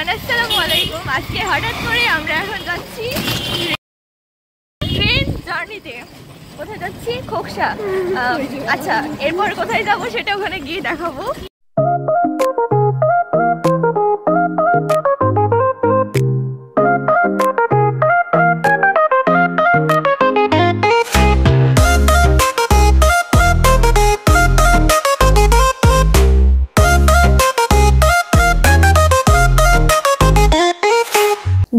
Everyone, আসসালামু আলাইকুম। আজকে হঠাৎ করে আমরা এখন যাচ্ছি ট্রেন জার্নিতে। কোথায় যাচ্ছি? খোকসা। আচ্ছা, এরপর কোথায় যাব সেটা ওখানে গিয়ে দেখাবো।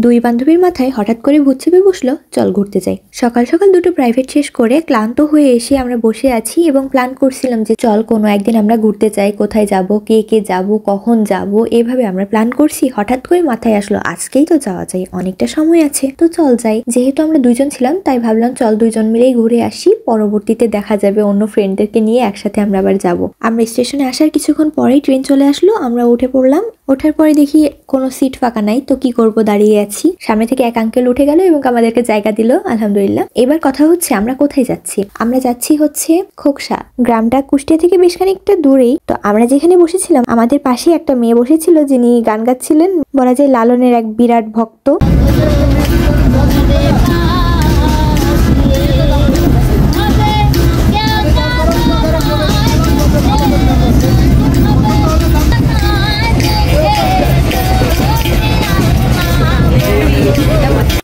দুই বান্ধবীর মাথায় হঠাৎ করে ভূত চেপে বসলো, চল ঘুরতে যাই। সকাল সকাল দুটো প্রাইভেট শেষ করে ক্লান্ত হয়ে এসে আমরা বসে আছি এবং প্ল্যান করছিলাম যে চল কোনো একদিন আমরা ঘুরতে যাই। কোথায় যাব, কে কে যাব, কখন যাব, এভাবে আমরা প্ল্যান করছি। হঠাৎ করে মাথায় আসলো আজকেই তো যাওয়া যায়, অনেকটা সময় আছে, তো চল যাই। যেহেতু আমরা দুইজন ছিলাম তাই ভাবলাম চল দুইজন মিলেই ঘুরে আসি, পরবর্তীতে দেখা যাবে অন্য ফ্রেন্ডদেরকে নিয়ে একসাথে আমরা আবার যাব। আমরা স্টেশনে আসার কিছুক্ষণ পরেই ট্রেন চলে আসলো, আমরা উঠে পড়লাম। ওঠার পরে দেখি কোনো সিট ফাঁকা নাই, তো কি করব, দাঁড়িয়ে আছি। সামনে থেকে এক আঙ্কেল উঠে গেল এবং আমাদেরকে জায়গা দিল, আলহামদুলিল্লাহ। এবার কথা হচ্ছে আমরা কোথায় যাচ্ছি। আমরা যাচ্ছি হচ্ছে খোকসা। গ্রামটা কুষ্টিয়া থেকে বেশ খানিকটা দূরেই। তো আমরা যেখানে বসেছিলাম আমাদের পাশে একটা মেয়ে বসেছিল যিনি গান গাচ্ছিলেন, বলা যায় লালনের এক বিরাট ভক্ত।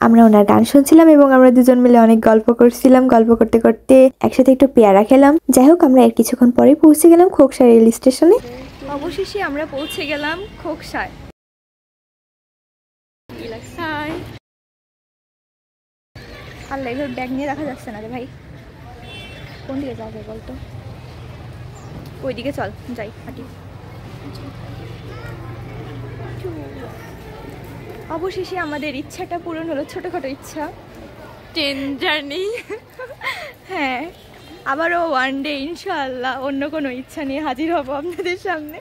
আমরা ওনার গান শুনছিলাম এবং আমরা দুজন মিলে অনেক গল্প করছিলাম। গল্প করতে করতে একসাথে একটু পেয়ারা খেলাম। যাই হোক, আমরা এর কিছুক্ষণ পরে পৌঁছে গেলাম খোকসা রেল স্টেশনে। অবশেষে আমরা পৌঁছে গেলাম খোকসায়। আল্লাহ, এবার ব্যাগ নিয়ে রাখা যাচ্ছে না রে ভাই। কোন দিকে যাওয়া যায় বলতো? ওইদিকে চল, যাই, হাঁটি। অবশেষে আমাদের ইচ্ছাটা পূরণ হলো, ছোটখাটো ইচ্ছা, ট্রেন জার্নি। হ্যাঁ, আবারও ওয়ান ডে ইনশাআল্লাহ অন্য কোনো ইচ্ছা নিয়ে হাজির হব আপনাদের সামনে।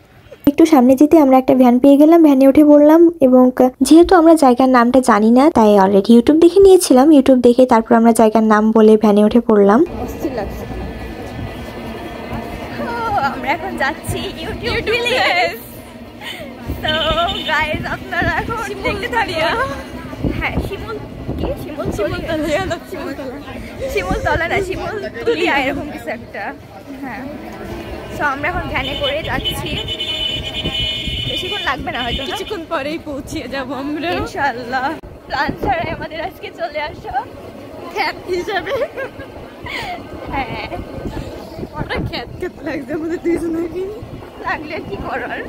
একটু সামনে যেতে আমরা একটা ভ্যান পেয়ে গেলাম, ভ্যানে উঠে পড়লাম এবং যেহেতু আমরা জায়গার নামটা জানি না তাই অলরেডি ইউটিউব দেখে নিয়েছিলাম। ইউটিউব দেখে তারপর আমরা জায়গার নাম বলে ভ্যানে উঠে পড়লাম। আমরা এখন যাচ্ছি ইউটিউব ভিলেজ। তো গাইস, আপনারা এখন দেখতে থাকুন। হ্যাঁ, শিমুলতলা না, শিমুলতুলিয়া এরকম কিছু একটা। হ্যাঁ, তো আমরা এখন ভ্যানে করে যাচ্ছি। বেশিক্ষণ লাগবে না, হয়তো কিছুক্ষণ পরেই পৌঁছে যাবো আমরা ইনশাআল্লাহ। প্ল্যান ছাড়াই আমাদের আজকে চলে আসো খ্যাত হিসাবে। হ্যাঁ, অনেক খ্যাত লাগছে আমাদের দুইজনকে। লাগলে কি করার,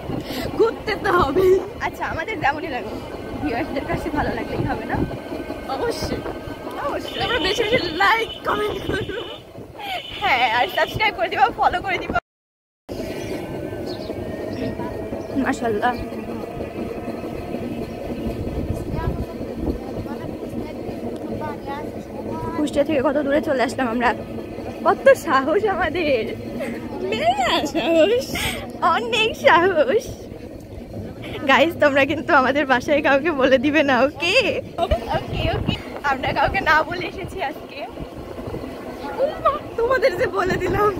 ঘুরতে তো হবে। আচ্ছা, আমাদের যেমনই লাগবে, ভিউয়ার্সদের কাছে ভালো লাগলেই হবে না? অবশ্যই অবশ্যই। আমরা বেশি বেশি লাইক কমেন্ট করবো। হ্যাঁ, আর সাবস্ক্রাইব করে দিবা, ফলো করে দিবা। মাশাআল্লাহ। কুষ্টিয়া থেকে কত দূরে চলে আসলাম আমরা। কত সাহস আমাদের, অনেক সাহস। গাইস, তোমরা কিন্তু আমাদের বাসায় কাউকে বলে দিবে না, ওকে? ওকে ওকে, আমরা কাউকে না বলে এসেছি আজকে। তোমাদের যে বলে দিলাম।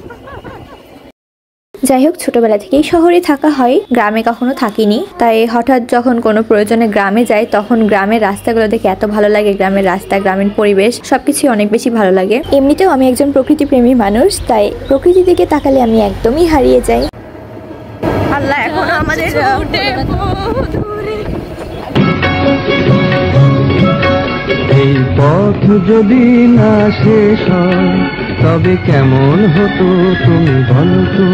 যাই হোক, ছোটবেলা থেকেই শহরে থাকা হয়, গ্রামে কখনো থাকিনি। তাই হঠাৎ যখন কোনো প্রয়োজনে গ্রামে যাই তখন গ্রামের রাস্তাগুলো দেখে এত ভালো লাগে। গ্রামের রাস্তা, গ্রামীণ পরিবেশ সবকিছু অনেক বেশি ভালো লাগে। এমনিতেও আমি একজন প্রকৃতি প্রেমী মানুষ, তাই প্রকৃতি দিকে তাকালে আমি একদমই হারিয়ে যাই। আল্লাহ, এখন আমাদের এই পথ যদি না শেষ হয় তবে কেমন হতো তুমি বলো তো।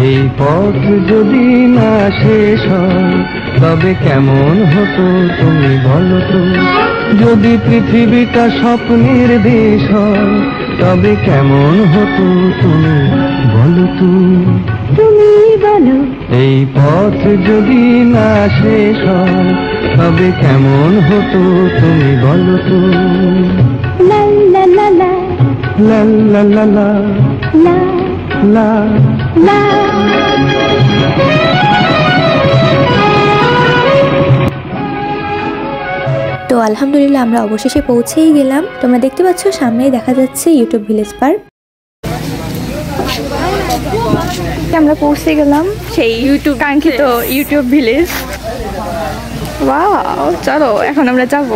এই পথ যদি না শেষ হয় তবে কেমন হতো তুমি বলো তো। যদি পৃথিবীটা স্বপ্নের দেশ হয় তবে কেমন হতো তুমি বলো তো। তুমি বলো, এই পথ যদি না শেষ হয় তবে কেমন হতো তুমি বলো তো। লা লা লা লা লা লা লা লা লা লা। তো আলহামদুলিল্লাহ আমরা অবশেষে পৌঁছেই গেলাম। তোমরা দেখতে পাচ্ছ সামনেই দেখা যাচ্ছে ইউটিউব ভিলেজ পার্ক। আমরা পৌঁছে গেলাম সেই ইউটিউব কাঙ্ক্ষিত ইউটিউব ভিলেজ। ওয়াও, চলো এখন আমরা যাব।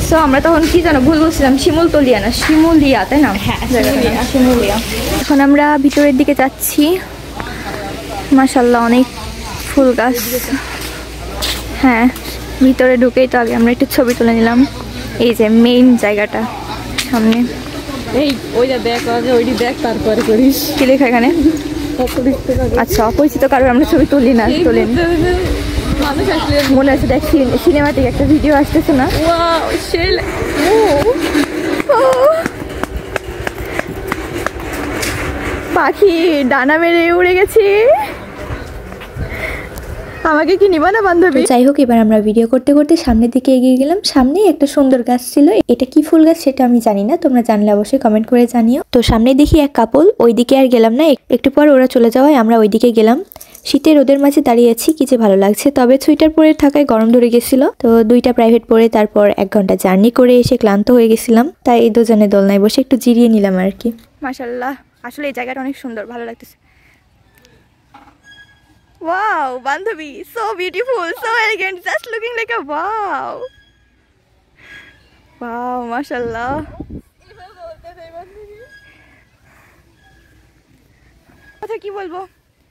সো আমরা তখন কি জানো ভুল বলছিলাম, শিমুলতলিয়া না শিমুলিয়া, তাই না? হ্যাঁ, শিমুলিয়া। এখন আমরা ভিতরের দিকে যাচ্ছি। মাশাআল্লাহ অনেক ফুল গাছ। হ্যাঁ, ভিতরে ঢুকেই তো আগে আমরা একটু ছবি তুলে নিলাম। এই যে মেইন জায়গাটা সামনে, এই ওইটা দেখ, ওইটি দেখ, তারপরে করিস। কি লেখা এখানে? আচ্ছা, অপরিচিত কারোর আমরা ছবি তুলি না, তুলেন। মানুষ আসলে মনে আছে দেখ সিনেমা থেকে একটা ভিডিও আসতেছে না? পাখি ডানা মেরে উড়ে গেছি। আমাকে কি নিবা না বান্ধবী? যাই হোক, এবার আমরা ভিডিও করতে করতে সামনের দিকে এগিয়ে গেলাম। সামনেই একটা সুন্দর গাছ ছিল। এটা কি ফুল গাছ সেটা আমি জানি না, তোমরা জানলে অবশ্যই কমেন্ট করে জানিও। তো সামনে দেখি এক কাপল, ওইদিকে আর গেলাম না। একটু পর ওরা চলে যাওয়ায় আমরা ওইদিকে গেলাম। শীতের রোদের মাঝে দাঁড়িয়ে আছি, কি যে ভালো লাগছে। তবে সোয়েটার পরে থাকায় গরম ধরে গেছিল। তো 2টা প্রাইভেট পরে তারপর 1 ঘন্টা জার্নি করে এসে ক্লান্ত হয়ে গেছিলাম, তাই এই দুজনে দোলনায় বসে একটু জিরিয়ে নিলাম আর কি। মাশাআল্লাহ, আসলে এই জায়গাটা অনেক সুন্দর, ভালো লাগতেছে। ওয়াও বান্ধবী, so beautiful, so elegant, just looking like আ ওয়াও। ওয়াও মাশাআল্লাহ। কথা কি বলবো,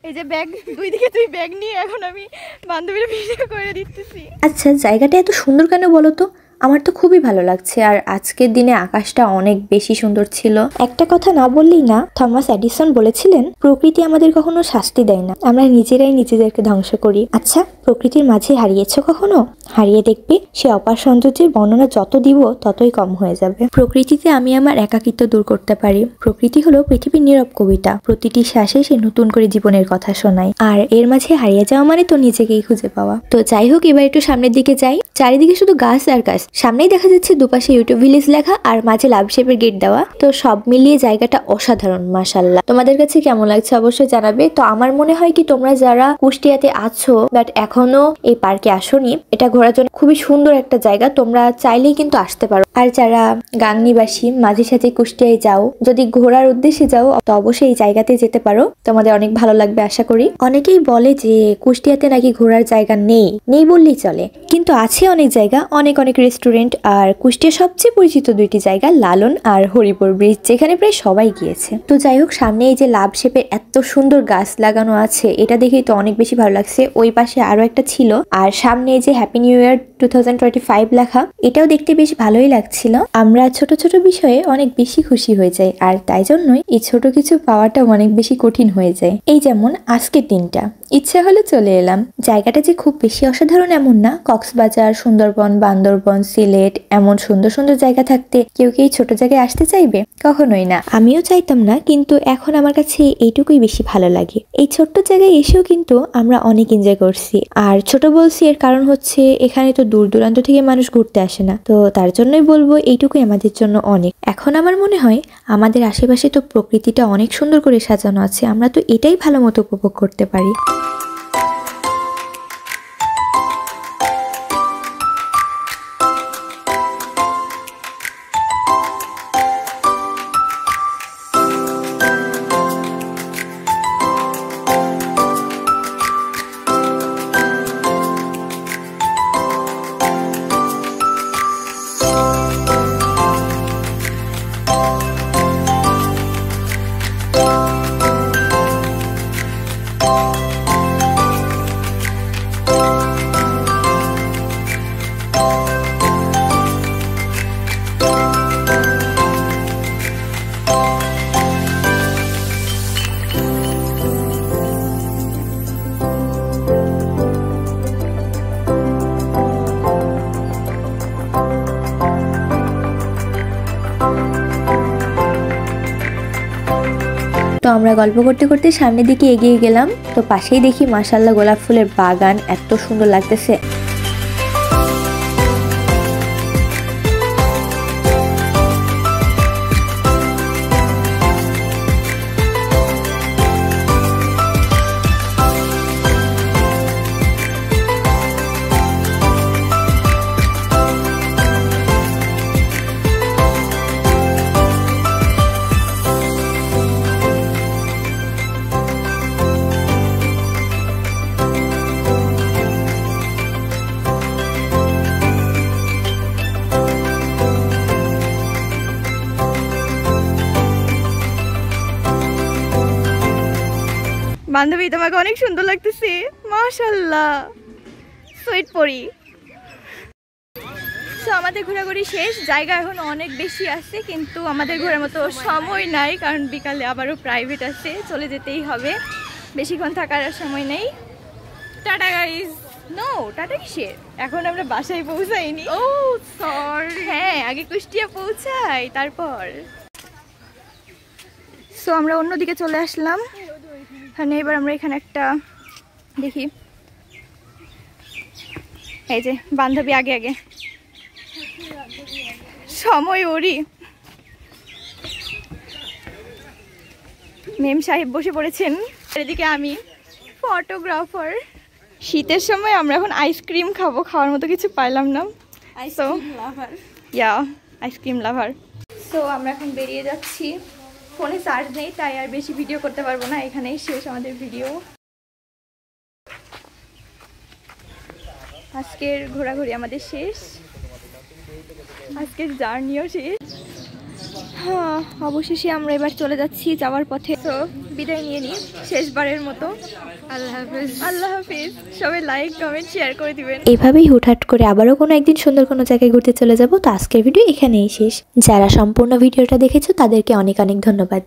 এই যে ব্যাগ, 2 দিকে 2 ব্যাগ নিয়ে এখন আমি বান্ধবীর ভিডিও করে দিতেছি। আচ্ছা, জায়গাটা এত সুন্দর কেন বলো তো? আমার তো খুবই ভালো লাগছে। আর আজকের দিনে আকাশটা অনেক বেশি সুন্দর ছিল। একটা কথা না বললেই না, থমাস এডিসন বলেছিলেন প্রকৃতি আমাদের কখনো শাস্তি দেয় না, আমরা নিজেরাই নিজেদেরকে ধ্বংস করি। আচ্ছা, প্রকৃতির মাঝে হারিয়েছো কখনো? হারিয়ে দেখবে সে অপার সৌন্দর্যের বর্ণনা যত দিব ততই কম হয়ে যাবে। প্রকৃতিতে আমি আমার একাকিত্ব দূর করতে পারি। প্রকৃতি হলো পৃথিবীর নীরব কবিতা, প্রতিটি শ্বাসে সে নতুন করে জীবনের কথা শোনায়। আর এর মাঝে হারিয়ে যাওয়া মানে তো নিজেকেই খুঁজে পাওয়া। তো যাই হোক, এবার একটু সামনের দিকে যাই। চারিদিকে শুধু গাছ আর গাছ। সামনেই দেখা যাচ্ছে দুপাশে ইউটিউব ভিলেজ লেখা আর মাঝে লাভ শেপের গেট দেওয়া। তো সব মিলিয়ে জায়গাটা অসাধারণ। মাশাআল্লাহ, তোমাদের কাছে কেমন লাগছে অবশ্যই জানাবে। তো আমার মনে হয় কি, তোমরা যারা কুষ্টিয়াতে আছো বাট এখনো এই পার্কে আসোনি, এটা ঘোরার জন্য খুবই সুন্দর একটা জায়গা, তোমরা চাইলেই কিন্তু আসতে পারো। আর যারা গাংনীবাসী মাঝে সাঝে কুষ্টিয়ায় যাও, যদি ঘোরার উদ্দেশ্যে যাও তো অবশ্যই এই জায়গাতে যেতে পারো, তোমাদের অনেক ভালো লাগবে আশা করি। অনেকেই বলে যে কুষ্টিয়াতে নাকি ঘোরার জায়গা নেই বললেই চলে, কিন্তু আছে অনেক জায়গা, অনেক রেস্টুরেন্ট। আর কুষ্টিয়া সবচেয়ে পরিচিত 2টি জায়গা লালন আর হরিপুর ব্রিজ, যেখানে প্রায় সবাই গিয়েছে। তো যাই হোক, সামনে এই যে লাভ শেপের এত সুন্দর গাছ লাগানো আছে, এটা দেখেই তো অনেক বেশি ভালো লাগছে। ওই পাশে আরো একটা ছিল, আর সামনে এই যে হ্যাপি নিউ ইয়ার 2025 লেখা, এটাও দেখতে বেশ ভালোই লাগছিল। আমরা ছোট ছোট বিষয়ে অনেক বেশি খুশি হয়ে যাই, আর তাই জন্যই এই ছোট কিছু পাওয়াটা অনেক বেশি কঠিন হয়ে যায়। এই যেমন আজকের দিনটা ইচ্ছা হলে চলে এলাম। জায়গাটা যে খুব বেশি অসাধারণ এমন না, কক্সবাজার, সুন্দরবন, বান্দরবন, সিলেট এমন সুন্দর সুন্দর জায়গা থাকতে কেউ কি এই ছোট জায়গায় আসতে চাইবে? কখনোই না। আমিও চাইতাম না, কিন্তু এখন আমার কাছে এইটুকুই বেশি ভালো লাগে। এই ছোট্ট জায়গায় এসেও কিন্তু আমরা অনেক এনজয় করছি। আর ছোট বলছি এর কারণ হচ্ছে এখানে তো দূর দূরান্ত থেকে মানুষ ঘুরতে আসে না, তো তার জন্যই বলবো এইটুকুই আমাদের জন্য অনেক। এখন আমার মনে হয় আমাদের আশেপাশে তো প্রকৃতিটা অনেক সুন্দর করে সাজানো আছে, আমরা তো এটাই ভালো মতো উপভোগ করতে পারি। তো আমরা গল্প করতে করতে সামনের দিকে এগিয়ে গেলাম। তো পাশেই দেখি মাশাআল্লাহ গোলাপ ফুলের বাগান, এত সুন্দর লাগতেছে। বান্ধবী তোমাকে অনেক সুন্দর লাগতেছে, মাশাআল্লাহ, সুইট পরি। তো আমাদের ঘোরাঘুরি শেষ, জায়গা এখন অনেক বেশি আছে কিন্তু আমাদের ঘোরার মতো সময় নাই, কারণ বিকালে আবারও প্রাইভেট আছে, চলে যেতেই হবে, বেশিক্ষণ থাকার সময় নেই। Tata guys. নো, টাটা কিসের, এখন আমরা বাসায় পৌঁছাইনি। ও সরি, হ্যাঁ আগে কুষ্টিয়া পৌঁছাই তারপর। সো আমরা অন্যদিকে চলে আসলাম, মানে এবার আমরা এখানে একটা দেখি, এই যে বান্ধবী আগে আগে, সময় ওরই। মেম সাহেব বসে পড়েছেন, এদিকে আমি ফটোগ্রাফার। শীতের সময় আমরা এখন আইসক্রিম খাবো, খাওয়ার মতো কিছু পাইলাম না, আইসক্রিম লাভার। সো আমরা এখন বেরিয়ে যাচ্ছি, ফোনে চার্জ নেই তাই আর বেশি ভিডিও করতে পারবো না, এখানেই শেষ আমাদের ভিডিও। আজকের ঘোরাঘুরি আমাদের শেষ, আজকের জার্নিও শেষ। হ্যাঁ, অবশেষে আমরা এবার চলে যাচ্ছি যাওয়ার পথে। তো বিদায় নিয়ে নিই শেষবারের মতো। আল্লাহ হাফেজ। আল্লাহ হাফেজ। সবাই লাইক কমেন্ট শেয়ার করে দিবেন। এভাবেই হুটহাট করে আবারও কোনো একদিন সুন্দর কোনো জায়গায় ঘুরতে চলে যাব। তো আজকের ভিডিও এখানেই শেষ। যারা সম্পূর্ণ ভিডিওটা দেখেছো তাদেরকে অনেক অনেক ধন্যবাদ।